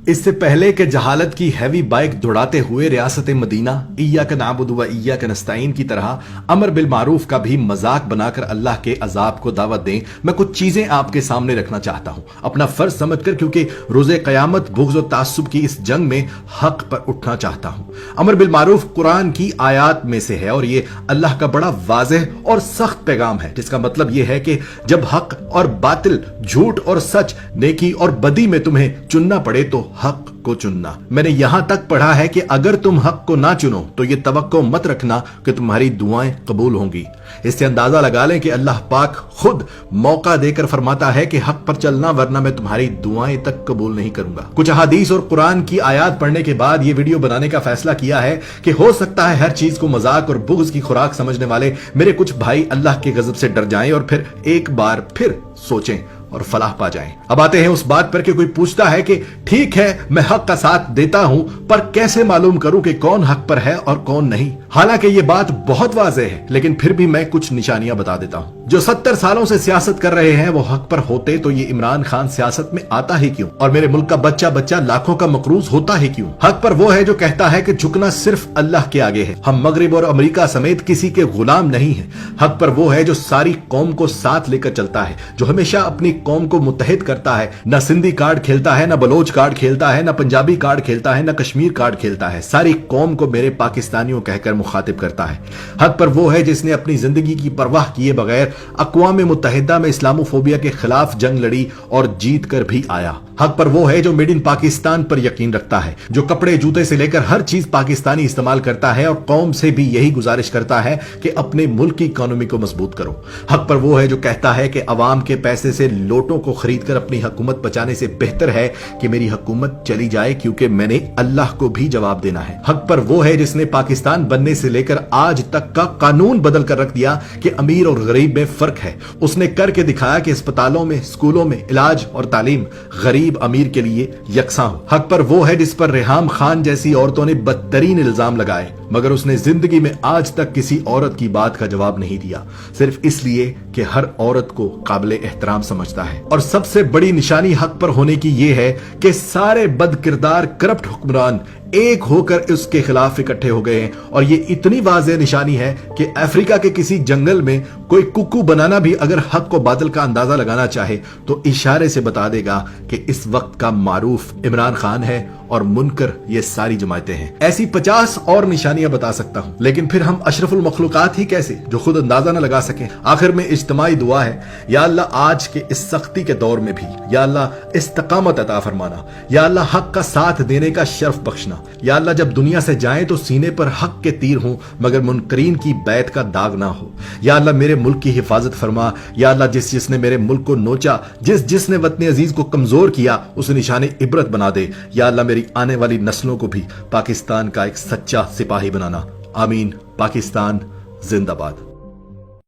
اس سے پہلے کہ جہالت کی ہیوی بائک دوڑاتے ہوئے ریاست مدینہ ایاک نعبد و ایاک نستعین کی طرح امر بالمعروف کا بھی مذاق بنا کر اللہ کے عذاب کو دعوت دیں، میں کچھ چیزیں آپ کے سامنے رکھنا چاہتا ہوں اپنا فرض سمجھ کر، کیونکہ روز قیامت بغض و تعصب کی اس جنگ میں حق پر اٹھنا چاہتا ہوں۔ امر بالمعروف قرآن کی آیات میں سے ہے اور یہ اللہ کا بڑا واضح اور سخت پیغام ہے، جس کا مطلب یہ ہے کہ جب حق اور باطل، جھوٹ اور سچ، نیکی اور بدی میں تمہیں چننا پڑے تو حق کو چننا۔ میں نے یہاں تک پڑھا ہے کہ اگر تم حق کو نہ چنو تو یہ توقع مت رکھنا کہ تمہاری دعائیں قبول ہوں گی۔ اس سے اندازہ لگا لیں کہ اللہ پاک خود موقع دے کر فرماتا ہے کہ حق پر چلنا، ورنہ میں تمہاری دعائیں تک قبول نہیں کروں گا۔ کچھ احادیث اور قرآن کی آیات پڑھنے کے بعد یہ ویڈیو بنانے کا فیصلہ کیا ہے کہ ہو سکتا ہے ہر چیز کو مذاق اور بغض کی خوراک سمجھنے والے میرے کچھ بھائی اللہ کے غضب سے ڈر جائیں اور پھر ایک بار پھر سوچیں اور فلاح پا جائیں۔ اب آتے ہیں اس بات پر کہ کوئی پوچھتا ہے کہ ٹھیک ہے میں حق کا ساتھ دیتا ہوں، پر کیسے معلوم کروں کہ کون حق پر ہے اور کون نہیں؟ حالانکہ یہ بات بہت واضح ہے، لیکن پھر بھی میں کچھ نشانیاں بتا دیتا ہوں۔ جو 70 سالوں سے سیاست کر رہے ہیں وہ حق پر ہوتے تو یہ عمران خان سیاست میں آتا ہی کیوں؟ اور میرے ملک کا بچہ بچہ لاکھوں کا مقروض ہوتا ہی کیوں؟ حق پر وہ ہے جو کہتا ہے کہ جھکنا صرف اللہ کے آگے ہے، ہم مغرب اور امریکہ سمیت کسی کے غلام نہیں ہیں۔ حق پر وہ ہے جو ساری قوم کو ساتھ لے کر چلتا ہے، جو ہمیشہ اپنی قوم کو متحد کرتا ہے، نہ سندھی کارڈ کھیلتا ہے، نہ بلوچ کارڈ کھیلتا ہے، نہ پنجابی کارڈ کھیلتا ہے، نہ کشمیر کارڈ کھیلتا ہے، ساری قوم کو میرے پاکستانیوں کہہ کر مخاطب کرتا ہے۔ حق پر وہ ہے جس نے اپنی زندگی کی پرواہ کیے بغیر اقوام متحدہ میں اسلاموفوبیا کے خلاف جنگ لڑی اور جیت کر بھی آیا۔ حق پر وہ ہے جو میڈ ان پاکستان پر یقین رکھتا ہے، جو کپڑے جوتے سے لے کر ہر چیز پاکستانی استعمال کرتا ہے اور قوم سے بھی یہی گزارش کرتا ہے کہ اپنے ملک کی اکانومی کو مضبوط کرو۔ حق پر وہ ہے جو کہتا ہے کہ عوام کے پیسے سے لوٹوں کو خرید کر اپنی حکومت بچانے سے بہتر ہے کہ میری حکومت چلی جائے، کیونکہ میں نے اللہ کو بھی جواب دینا ہے۔ حق پر وہ ہے جس نے پاکستان بننے سے لے کر آج تک کا قانون بدل کر رکھ دیا کہ امیر اور غریب میں فرق ہے۔ اس نے کر کے دکھایا کہ اسپتالوں میں، اسکولوں میں علاج اور تعلیم غریب امیر کے لیے یکساں ہو۔ حق پر وہ ہے جس پر ریحام خان جیسی عورتوں نے بدترین الزام لگائے، مگر اس نے زندگی میں آج تک کسی عورت کی بات کا جواب نہیں دیا، صرف اس لیے کہ ہر عورت کو قابل احترام سمجھتا ہے۔ اور سب سے بڑی نشانی حق پر ہونے کی یہ ہے کہ سارے بد کردار کرپٹ حکمران ایک ہو کر اس کے خلاف اکٹھے ہو گئے ہیں، اور یہ اتنی واضح نشانی ہے کہ افریقہ کے کسی جنگل میں کوئی ککو بنانا بھی اگر حق و باطل کا اندازہ لگانا چاہے تو اشارے سے بتا دے گا کہ اس وقت کا معروف عمران خان ہے اور منکر یہ ساری جماعتیں ہیں۔ ایسی 50 اور نشانیاں بتا سکتا ہوں، لیکن پھر ہم اشرف المخلوقات ہی کیسے جو خود اندازہ نہ لگا سکیں؟ آخر میں اجتماعی دعا ہے، یا اللہ آج کے اس سختی کے دور میں بھی یا اللہ استقامت عطا فرمانا، یا اللہ حق کا ساتھ دینے کا شرف بخشنا، یا اللہ جب دنیا سے جائیں تو سینے پر حق کے تیر ہوں مگر منکرین کی بیعت کا داغ نہ ہو۔ یا اللہ میرے ملک کی حفاظت فرما، یا اللہ جس نے میرے ملک کو نوچا، جس نے وطن عزیز کو کمزور کیا اسے نشان عبرت بنا دے۔ یا اللہ میری آنے والی نسلوں کو بھی پاکستان کا ایک سچا سپاہی بنانا۔ آمین۔ پاکستان زندہ باد۔